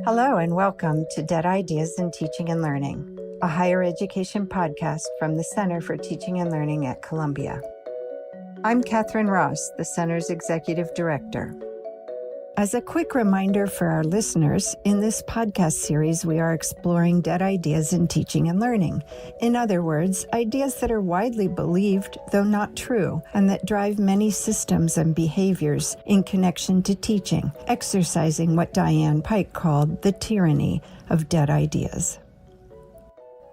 Hello and welcome to Dead Ideas in Teaching and Learning, a higher education podcast from the Center for Teaching and Learning at Columbia. I'm Catherine Ross, the Center's Executive Director. As a quick reminder for our listeners, in this podcast series, we are exploring dead ideas in teaching and learning. In other words, ideas that are widely believed, though not true, and that drive many systems and behaviors in connection to teaching, exercising what Diane Pike called the tyranny of dead ideas.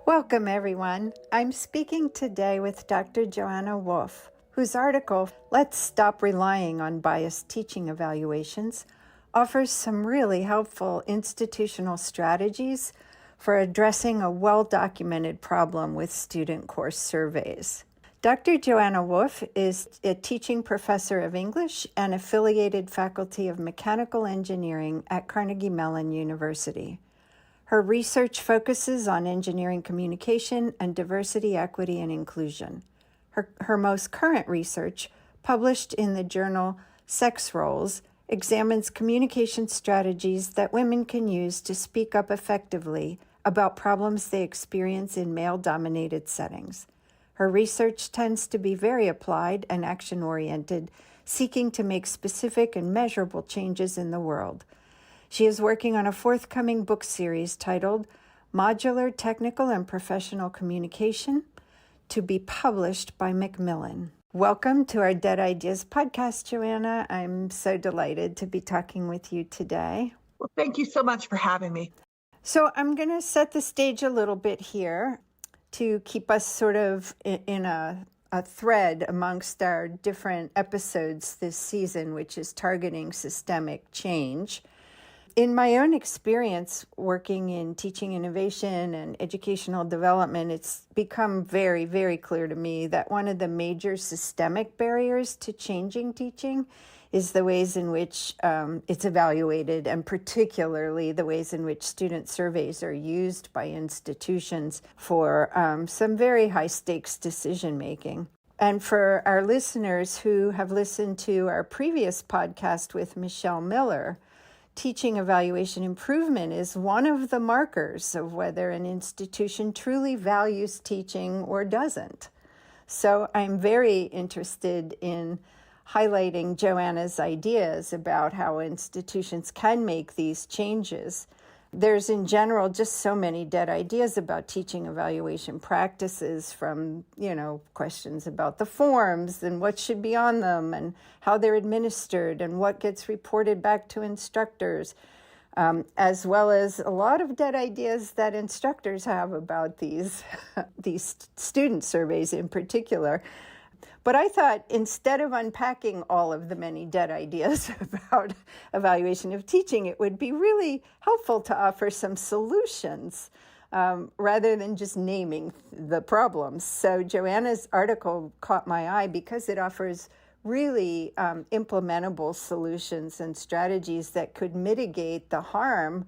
Welcome, everyone. I'm speaking today with Dr. Joanna Wolfe, whose article, Let's Stop Relying on Biased Teaching Evaluations, offers some really helpful institutional strategies for addressing a well-documented problem with student course surveys. Dr. Joanna Wolfe is a teaching professor of English and affiliated faculty of mechanical engineering at Carnegie Mellon University. Her research focuses on engineering communication and diversity, equity, and inclusion. Her most current research, published in the journal Sex Roles, examines communication strategies that women can use to speak up effectively about problems they experience in male-dominated settings. Her research tends to be very applied and action-oriented, seeking to make specific and measurable changes in the world. She is working on a forthcoming book series titled Modular Technical and Professional Communication, to be published by Macmillan. Welcome to our Dead Ideas podcast, Joanna. I'm so delighted to be talking with you today. Well, thank you so much for having me. So I'm going to set the stage a little bit here to keep us sort of in a thread amongst our different episodes this season, which is targeting systemic change. In my own experience working in teaching innovation and educational development, it's become very, very clear to me that one of the major systemic barriers to changing teaching is the ways in which it's evaluated, and particularly the ways in which student surveys are used by institutions for some very high stakes decision making. And for our listeners who have listened to our previous podcast with Michelle Miller, teaching evaluation improvement is one of the markers of whether an institution truly values teaching or doesn't. So I'm very interested in highlighting Joanna's ideas about how institutions can make these changes. There's in general just so many dead ideas about teaching evaluation practices, from, questions about the forms and what should be on them and how they're administered and what gets reported back to instructors, as well as a lot of dead ideas that instructors have about these student surveys in particular. But I thought, instead of unpacking all of the many dead ideas about evaluation of teaching, it would be really helpful to offer some solutions rather than just naming the problems. So Joanna's article caught my eye because it offers really implementable solutions and strategies that could mitigate the harm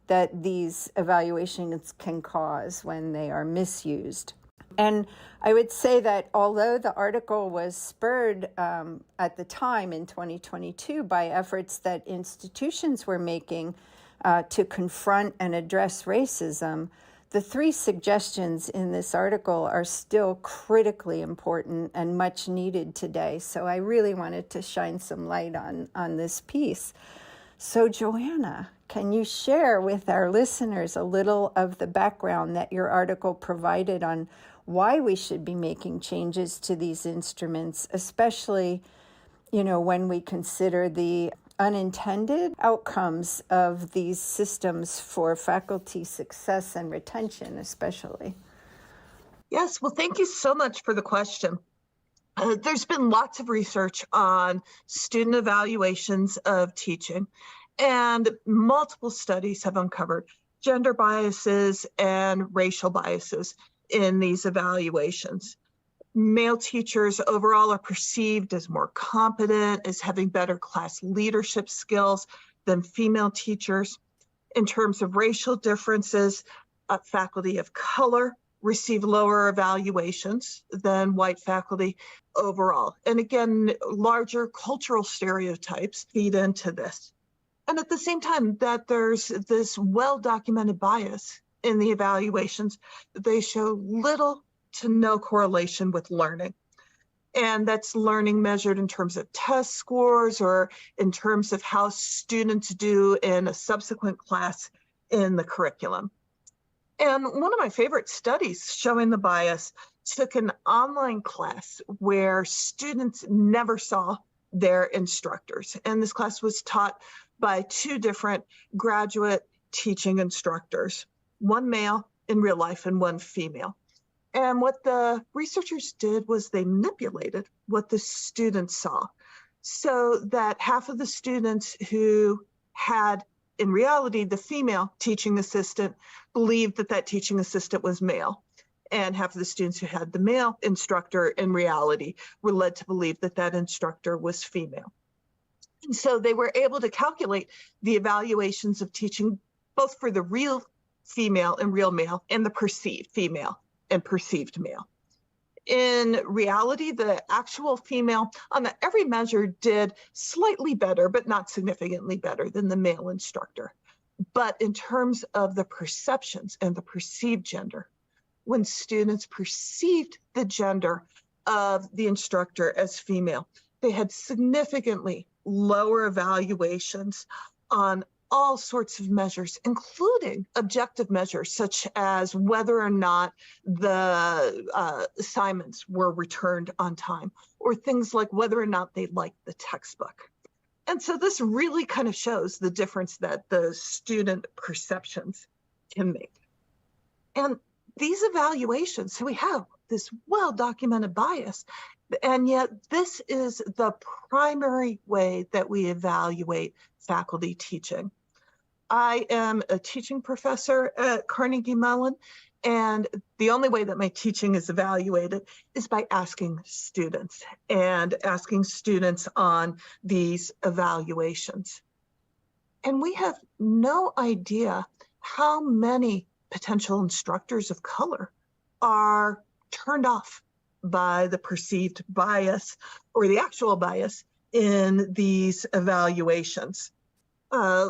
that these evaluations can cause when they are misused. And I would say that although the article was spurred at the time in 2022 by efforts that institutions were making to confront and address racism, the three suggestions in this article are still critically important and much needed today. So I really wanted to shine some light on this piece. So Joanna, can you share with our listeners a little of the background that your article provided on why we should be making changes to these instruments, especially, when we consider the unintended outcomes of these systems for faculty success and retention, especially? Yes, well, thank you so much for the question. There's been lots of research on student evaluations of teaching, and multiple studies have uncovered gender biases and racial biases in these evaluations. Male teachers overall are perceived as more competent, as having better class leadership skills than female teachers. In terms of racial differences, faculty of color receive lower evaluations than white faculty overall. And again, larger cultural stereotypes feed into this. And at the same time, that there's this well-documented bias in the evaluations, that they show little to no correlation with learning. And that's learning measured in terms of test scores or in terms of how students do in a subsequent class in the curriculum. And one of my favorite studies showing the bias took an online class where students never saw their instructors. And this class was taught by two different graduate teaching instructors, one male in real life and one female. And what the researchers did was they manipulated what the students saw so that half of the students who had, in reality, the female teaching assistant believed that that teaching assistant was male. And half of the students who had the male instructor, in reality, were led to believe that that instructor was female. And so they were able to calculate the evaluations of teaching, both for the real female and real male and the perceived female and perceived male. In reality, the actual female on every measure did slightly better, but not significantly better than the male instructor. But in terms of the perceptions and the perceived gender, when students perceived the gender of the instructor as female, they had significantly lower evaluations on all sorts of measures, including objective measures, such as whether or not the assignments were returned on time, or things like whether or not they liked the textbook. And so this really kind of shows the difference that the student perceptions can make. And these evaluations, so we have this well-documented bias, and yet this is the primary way that we evaluate faculty teaching. I am a teaching professor at Carnegie Mellon, and the only way that my teaching is evaluated is by asking students on these evaluations. And we have no idea how many potential instructors of color are turned off by the perceived bias or the actual bias in these evaluations.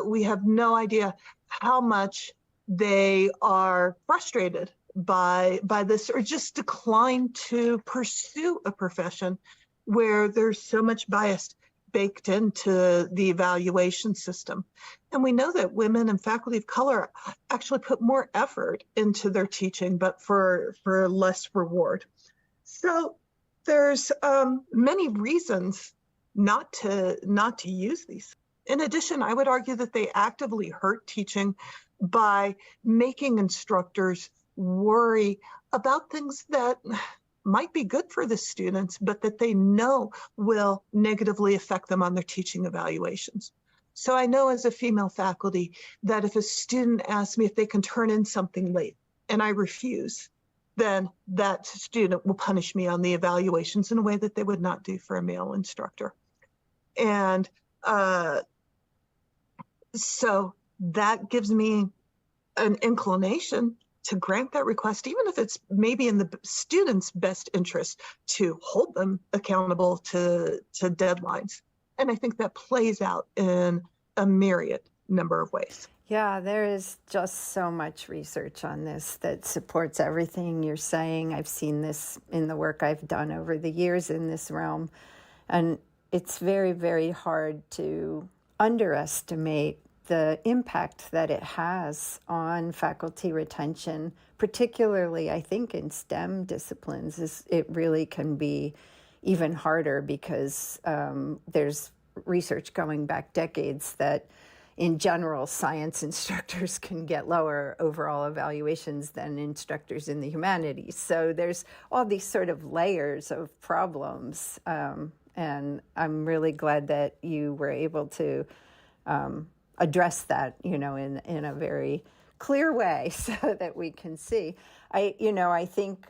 We have no idea how much they are frustrated by this, or just decline to pursue a profession where there's so much bias baked into the evaluation system. And we know that women and faculty of color actually put more effort into their teaching, but for less reward. So there's many reasons not to use these. In addition, I would argue that they actively hurt teaching by making instructors worry about things that might be good for the students, but that they know will negatively affect them on their teaching evaluations. So I know as a female faculty that if a student asks me if they can turn in something late and I refuse, then that student will punish me on the evaluations in a way that they would not do for a male instructor. And so that gives me an inclination to grant that request, even if it's maybe in the student's best interest to hold them accountable to deadlines. And I think that plays out in a myriad number of ways. Yeah, there is just so much research on this that supports everything you're saying. I've seen this in the work I've done over the years in this realm. And it's very, very hard to underestimate the impact that it has on faculty retention, particularly, I think, in STEM disciplines. It really can be even harder because there's research going back decades that in general, science instructors can get lower overall evaluations than instructors in the humanities. So there's all these sort of layers of problems. And I'm really glad that you were able to address that, in a very clear way so that we can see. I think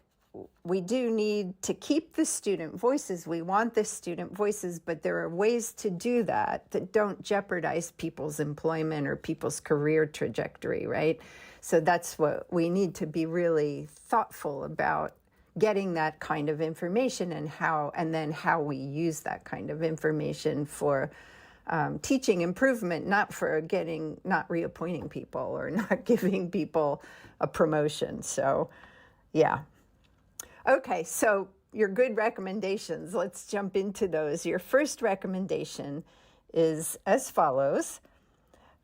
we do need to keep the student voices. We want the student voices, but there are ways to do that don't jeopardize people's employment or people's career trajectory, right? So that's what we need to be really thoughtful about, getting that kind of information and then how we use that kind of information for teaching improvement, not for not reappointing people or not giving people a promotion. So, yeah. Okay, so your good recommendations, let's jump into those. Your first recommendation is as follows: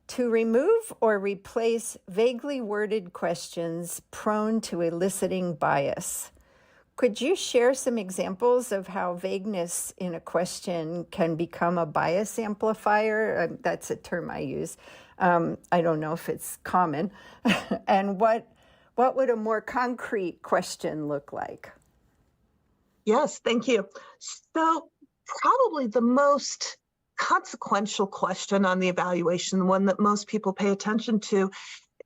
to remove or replace vaguely worded questions prone to eliciting bias. Could you share some examples of how vagueness in a question can become a bias amplifier? That's a term I use. I don't know if it's common. And what would a more concrete question look like? Yes, thank you. So probably the most consequential question on the evaluation, the one that most people pay attention to,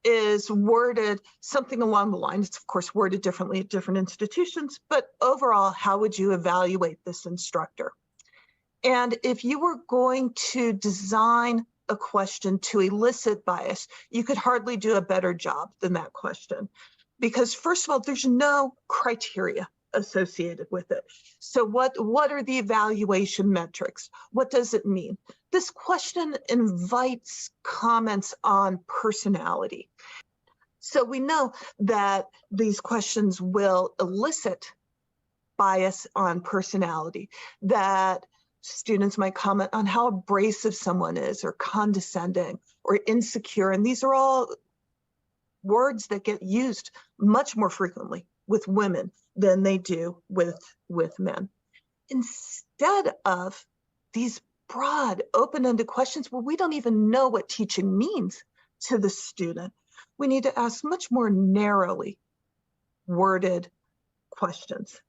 is worded something along the lines. It's of course worded differently at different institutions, but overall, how would you evaluate this instructor? And if you were going to design a question to elicit bias, you could hardly do a better job than that question. Because first of all, there's no criteria associated with it. So what are the evaluation metrics? What does it mean? This question invites comments on personality. So we know that these questions will elicit bias on personality, that students might comment on how abrasive someone is, or condescending, or insecure. And these are all words that get used much more frequently with women than they do with men. Instead of these broad, open-ended questions where we don't even know what teaching means to the student, we need to ask much more narrowly worded questions.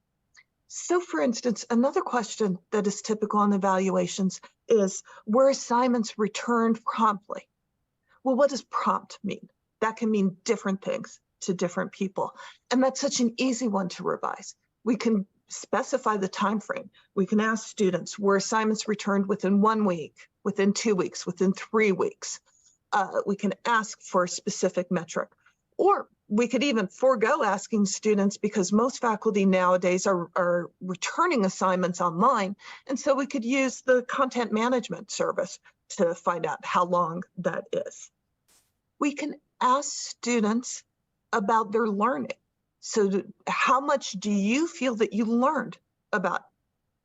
So for instance, another question that is typical in evaluations is, were assignments returned promptly? Well, what does prompt mean? That can mean different things to different people. And that's such an easy one to revise. We can specify the time frame. We can ask students, were assignments returned within 1 week, within 2 weeks, within 3 weeks? We can ask for a specific metric. Or we could even forego asking students, because most faculty nowadays are returning assignments online. And so we could use the content management service to find out how long that is. We can ask students about their learning. So how much do you feel that you learned about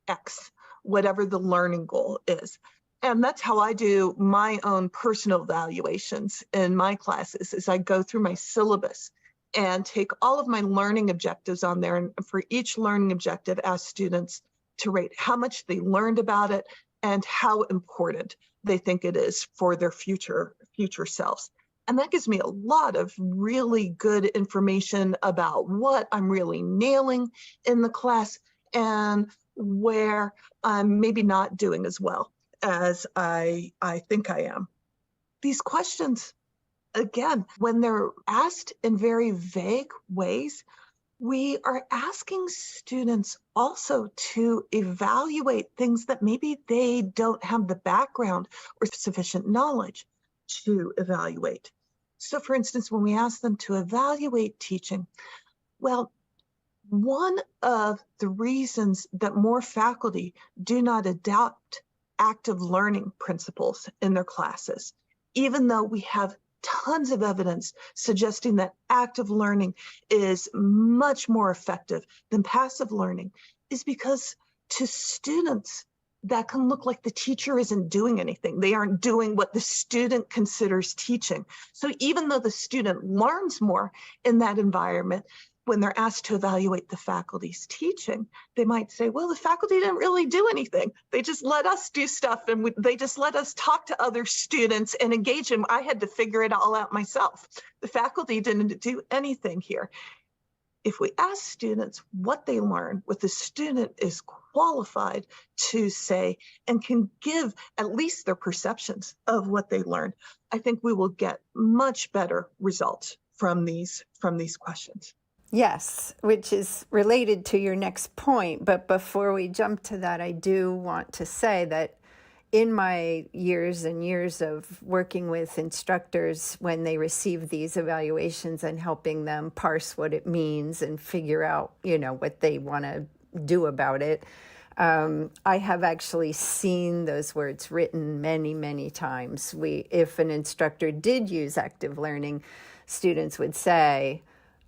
X, whatever the learning goal is? And that's how I do my own personal evaluations in my classes, is I go through my syllabus and take all of my learning objectives on there. And for each learning objective, ask students to rate how much they learned about it and how important they think it is for their future selves. And that gives me a lot of really good information about what I'm really nailing in the class and where I'm maybe not doing as well as I think I am. These questions, again, when they're asked in very vague ways, we are asking students also to evaluate things that maybe they don't have the background or sufficient knowledge to evaluate. So for instance, when we ask them to evaluate teaching, well, one of the reasons that more faculty do not adopt active learning principles in their classes, even though we have tons of evidence suggesting that active learning is much more effective than passive learning, is because to students, that can look like the teacher isn't doing anything. They aren't doing what the student considers teaching. So even though the student learns more in that environment, when they're asked to evaluate the faculty's teaching, they might say, well, the faculty didn't really do anything. They just let us do stuff, and they just let us talk to other students and engage them. I had to figure it all out myself. The faculty didn't do anything here. If we ask students what they learn, what the student is qualified to say and can give at least their perceptions of what they learned, I think we will get much better results from these questions. Yes, which is related to your next point. But before we jump to that, I do want to say that in my years and years of working with instructors when they receive these evaluations and helping them parse what it means and figure out, what they want to do about it, I have actually seen those words written many, many times. If an instructor did use active learning, students would say,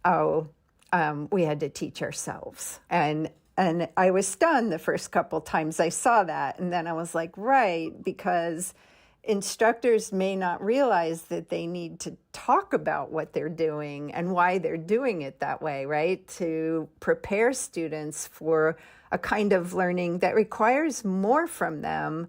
"Oh, we had to teach ourselves," and I was stunned the first couple times I saw that, and then I was like, right, because instructors may not realize that they need to talk about what they're doing and why they're doing it that way, right? To prepare students for a kind of learning that requires more from them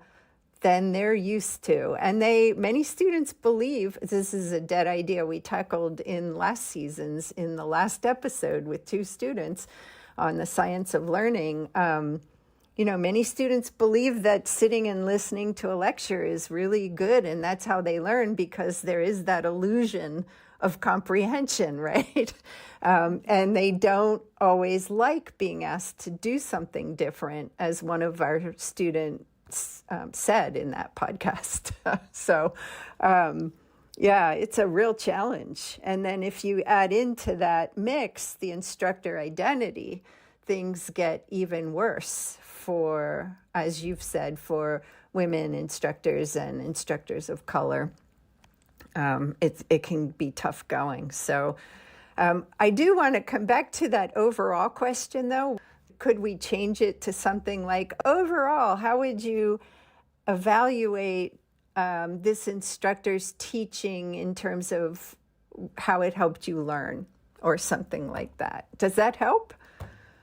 than they're used to. And many students believe this is a dead idea we tackled in last season's, in the last episode with 2 students on the science of learning. Many students believe that sitting and listening to a lecture is really good, and that's how they learn because there is that illusion of comprehension, right? And they don't always like being asked to do something different, as one of our students said in that podcast. So, yeah, it's a real challenge. And then if you add into that mix the instructor identity, things get even worse for, as you've said, for women instructors and instructors of color. It can be tough going. So I do want to come back to that overall question, though. Could we change it to something like, overall, how would you evaluate this instructor's teaching in terms of how it helped you learn, or something like that? Does that help?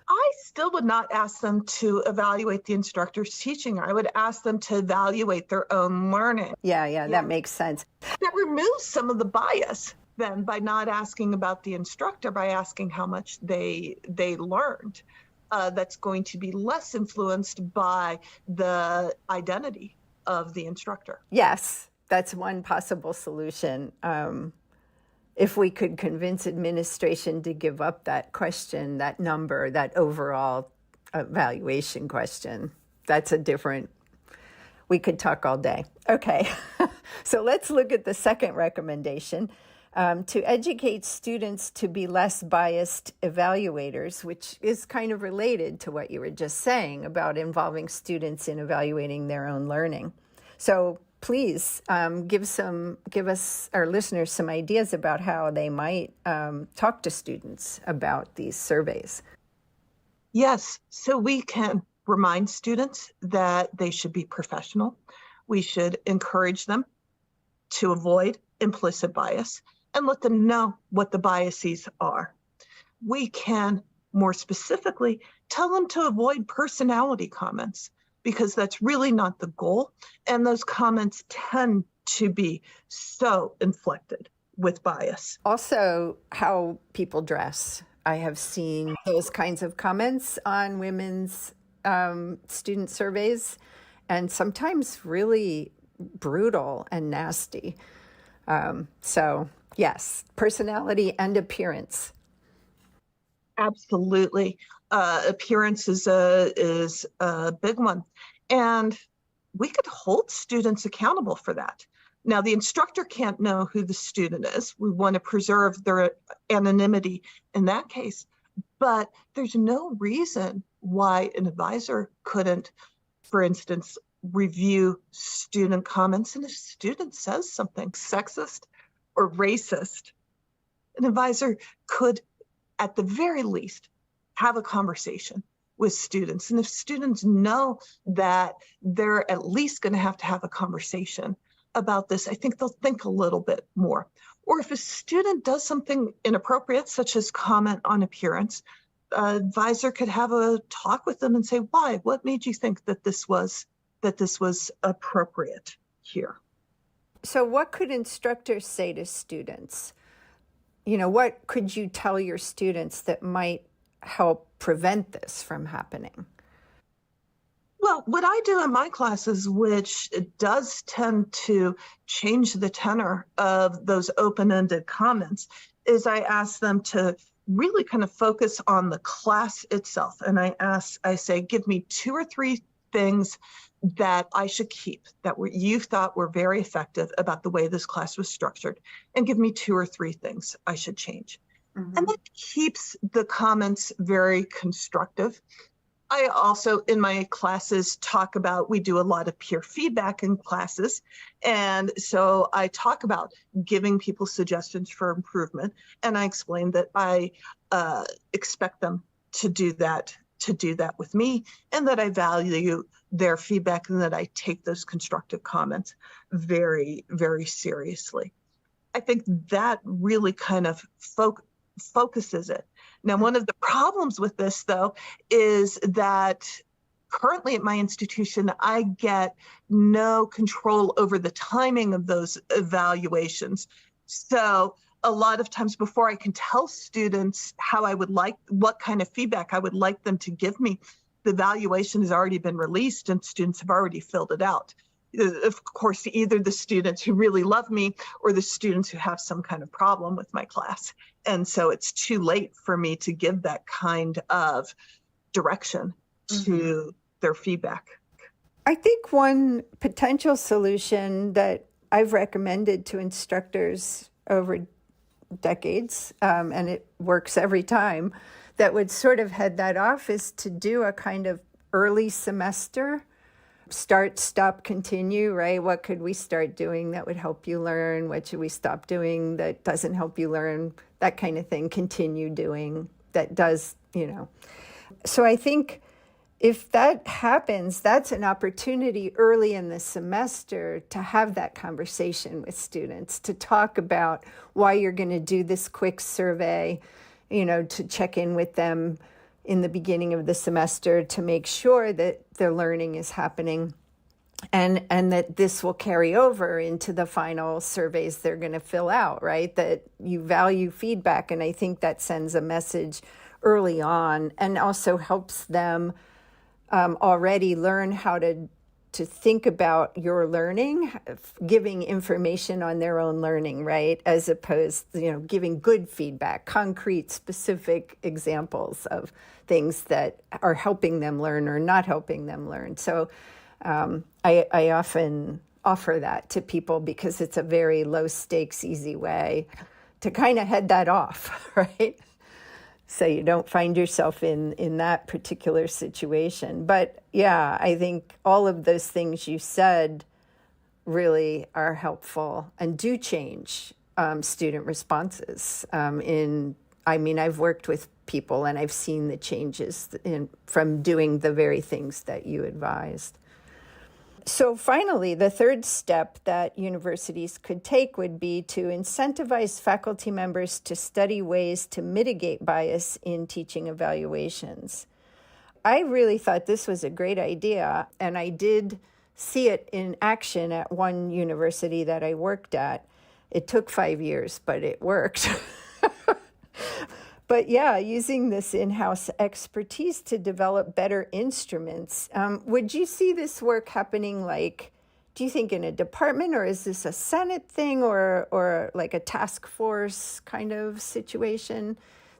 I still would not ask them to evaluate the instructor's teaching. I would ask them to evaluate their own learning. Yeah, that makes sense. That removes some of the bias then by not asking about the instructor, by asking how much they learned. That's going to be less influenced by the identity of the instructor. Yes, that's one possible solution. If we could convince administration to give up that question, that number, that overall evaluation question, that's a different, we could talk all day. Okay, so let's look at the second recommendation. To educate students to be less biased evaluators, which is kind of related to what you were just saying about involving students in evaluating their own learning. So please give us, our listeners, some ideas about how they might talk to students about these surveys. Yes, so we can remind students that they should be professional. We should encourage them to avoid implicit bias and let them know what the biases are. We can more specifically tell them to avoid personality comments, because that's really not the goal. And those comments tend to be so inflected with bias. Also, how people dress. I have seen those kinds of comments on women's student surveys, and sometimes really brutal and nasty. So yes, personality and appearance. Absolutely. Appearance is a big one. And we could hold students accountable for that. Now, the instructor can't know who the student is. We want to preserve their anonymity in that case. But there's no reason why an advisor couldn't, for instance, review student comments. And if a student says something sexist or racist, an advisor could, at the very least, have a conversation with students. And if students know that they're at least going to have a conversation about this, I think they'll think a little bit more. Or if a student does something inappropriate, such as comment on appearance, an advisor could have a talk with them and say, why? What made you think that this was appropriate here? So what could instructors say to students? What could you tell your students that might help prevent this from happening? Well, what I do in my classes, which does tend to change the tenor of those open-ended comments, is I ask them to really kind of focus on the class itself. And I say, give me 2 or 3 things that I should keep that you thought were very effective about the way this class was structured, and give me 2 or 3 things I should change. Mm-hmm. And that keeps the comments very constructive. I also, in my classes, talk about, we do a lot of peer feedback in classes. And so I talk about giving people suggestions for improvement. And I explain that I expect them to do that with me, and that I value their feedback, and that I take those constructive comments very, very seriously. I think that really kind of focuses it. Now, one of the problems with this, though, is that currently at my institution, I get no control over the timing of those evaluations. So a lot of times, before I can tell students what kind of feedback I would like them to give me, the evaluation has already been released and students have already filled it out. Of course, either the students who really love me or the students who have some kind of problem with my class. And so it's too late for me to give that kind of direction to their feedback. I think one potential solution that I've recommended to instructors over decades, and it works every time, that would sort of head that off, is to do a kind of early semester start, stop, continue, right? What could we start doing that would help you learn? What should we stop doing that doesn't help you learn? That kind of thing. Continue doing that does, So I think if that happens, that's an opportunity early in the semester to have that conversation with students, to talk about why you're going to do this quick survey, to check in with them in the beginning of the semester to make sure that their learning is happening, and that this will carry over into the final surveys they're going to fill out, right? That you value feedback. And I think that sends a message early on, and also helps them already learn how to think about your learning, giving information on their own learning, right? As opposed, giving good feedback, concrete, specific examples of things that are helping them learn or not helping them learn. So I often offer that to people because it's a very low stakes, easy way to kind of head that off, right? So you don't find yourself in that particular situation. But yeah, I think all of those things you said really are helpful and do change student responses. I've worked with people and I've seen the changes from doing the very things that you advised. So finally, the third step that universities could take would be to incentivize faculty members to study ways to mitigate bias in teaching evaluations. I really thought this was a great idea, and I did see it in action at one university that I worked at. It took 5 years, but it worked. But yeah, using this in-house expertise to develop better instruments. Would you see this work happening, do you think in a department, or is this a Senate thing, or like a task force kind of situation?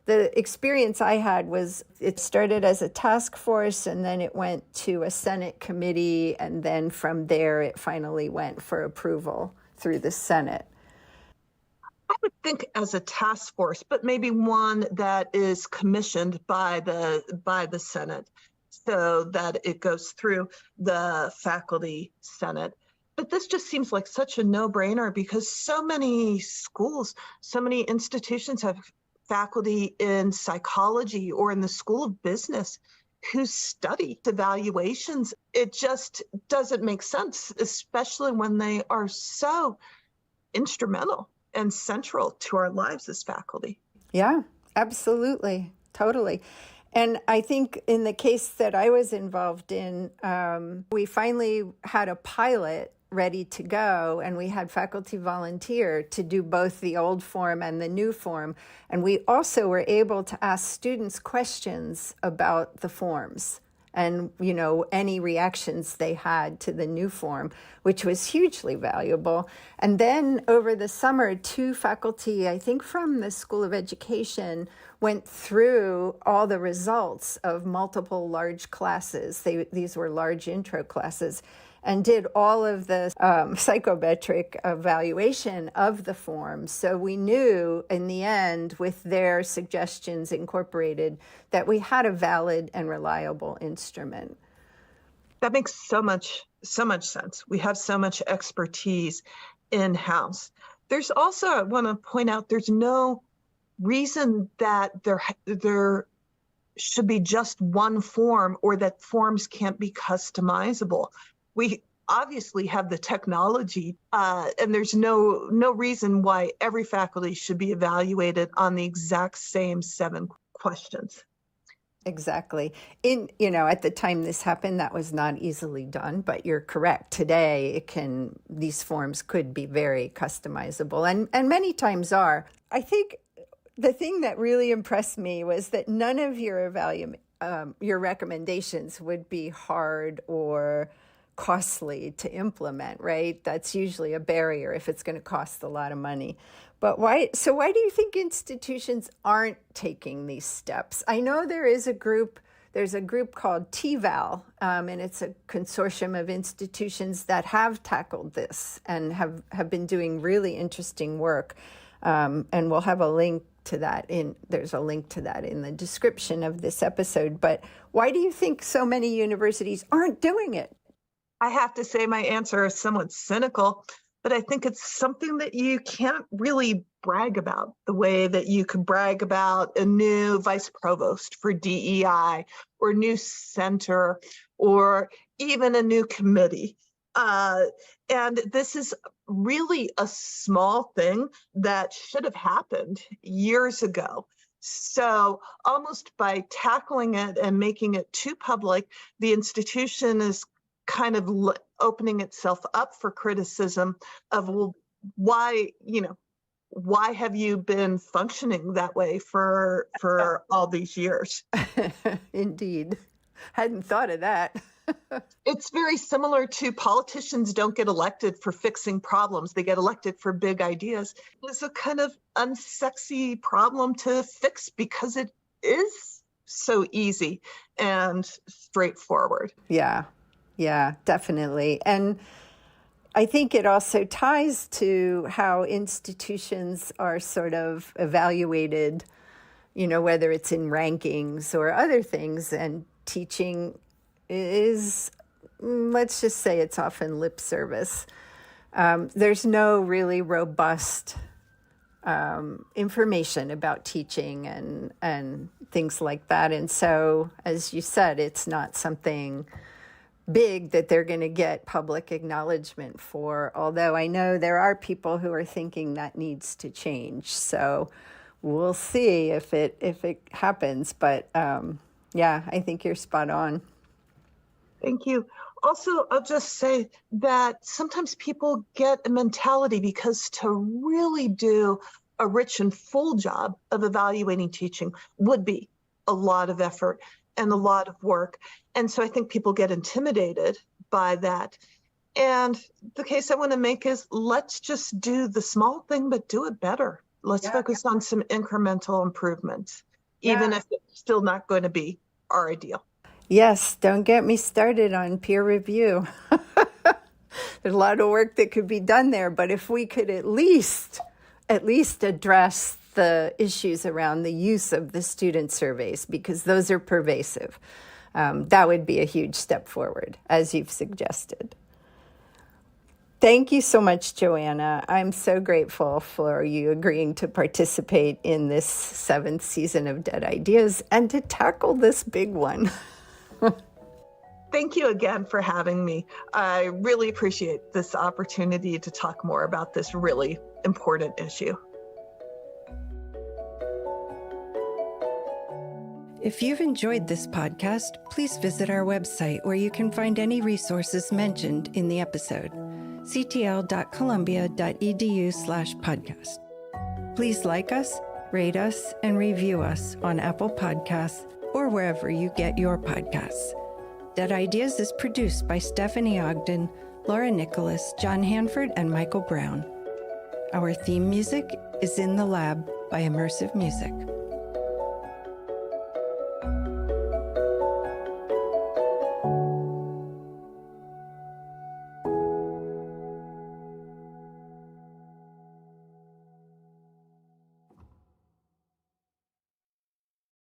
The experience I had was it started as a task force, and then it went to a Senate committee, and then from there it finally went for approval through the Senate. I would think as a task force, but maybe one that is commissioned by the Senate, so that it goes through the faculty Senate. But this just seems like such a no-brainer, because so many schools, so many institutions have faculty in psychology or in the School of Business who study evaluations. It just doesn't make sense, especially when they are so instrumental and central to our lives as faculty. Yeah, absolutely. Totally. And I think in the case that I was involved in, we finally had a pilot ready to go, and we had faculty volunteer to do both the old form and the new form. And we also were able to ask students questions about the forms and, any reactions they had to the new form, which was hugely valuable. And then over the summer, 2 faculty, I think from the School of Education, went through all the results of multiple large classes. These were large intro classes. and did all of the psychometric evaluation of the forms. So we knew in the end, with their suggestions incorporated, that we had a valid and reliable instrument. That makes so much sense. We have so much expertise in-house. There's also, I want to point out, there's no reason that there should be just one form or that forms can't be customizable. We obviously have the technology, and there's no reason why every faculty should be evaluated on the exact same 7 questions. Exactly. At the time this happened, that was not easily done, but you're correct. Today, these forms could be very customizable, and many times are. I think the thing that really impressed me was that none of your recommendations would be hard or costly to implement, right? That's usually a barrier if it's going to cost a lot of money. But why do you think institutions aren't taking these steps? I know there's a group called TVAL, and it's a consortium of institutions that have tackled this and have been doing really interesting work. And we'll have a link to that there's a link to that in the description of this episode. But why do you think so many universities aren't doing it? I have to say my answer is somewhat cynical, but I think it's something that you can't really brag about the way that you could brag about a new vice provost for DEI or new center or even a new committee. And this is really a small thing that should have happened years ago. So almost by tackling it and making it too public, the institution is kind of opening itself up for criticism of, well, why have you been functioning that way for all these years? Indeed. Hadn't thought of that. It's very similar to politicians don't get elected for fixing problems. They get elected for big ideas. It's a kind of unsexy problem to fix because it is so easy and straightforward. Yeah, definitely. And I think it also ties to how institutions are sort of evaluated, whether it's in rankings or other things, and teaching is, let's just say, it's often lip service. There's no really robust information about teaching and things like that. And so, as you said, it's not something big that they're going to get public acknowledgement for, although I know there are people who are thinking that needs to change. So we'll see if it happens. But yeah, I think you're spot on. Thank you. Also, I'll just say that sometimes people get a mentality because to really do a rich and full job of evaluating teaching would be a lot of effort and a lot of work. And so I think people get intimidated by that. And the case I want to make is, let's just do the small thing, but do it better. Let's focus on some incremental improvements, even if it's still not going to be our ideal. Yes, don't get me started on peer review. There's a lot of work that could be done there, but if we could at least address the issues around the use of the student surveys, because those are pervasive, that would be a huge step forward, as you've suggested. Thank you so much, Joanna. I'm so grateful for you agreeing to participate in this 7th season of Dead Ideas and to tackle this big one. Thank you again for having me. I really appreciate this opportunity to talk more about this really important issue. If you've enjoyed this podcast, please visit our website where you can find any resources mentioned in the episode, ctl.columbia.edu/podcast. Please like us, rate us, and review us on Apple Podcasts or wherever you get your podcasts. Dead Ideas is produced by Stephanie Ogden, Laura Nicholas, John Hanford, and Michael Brown. Our theme music is In the Lab by Immersive Music.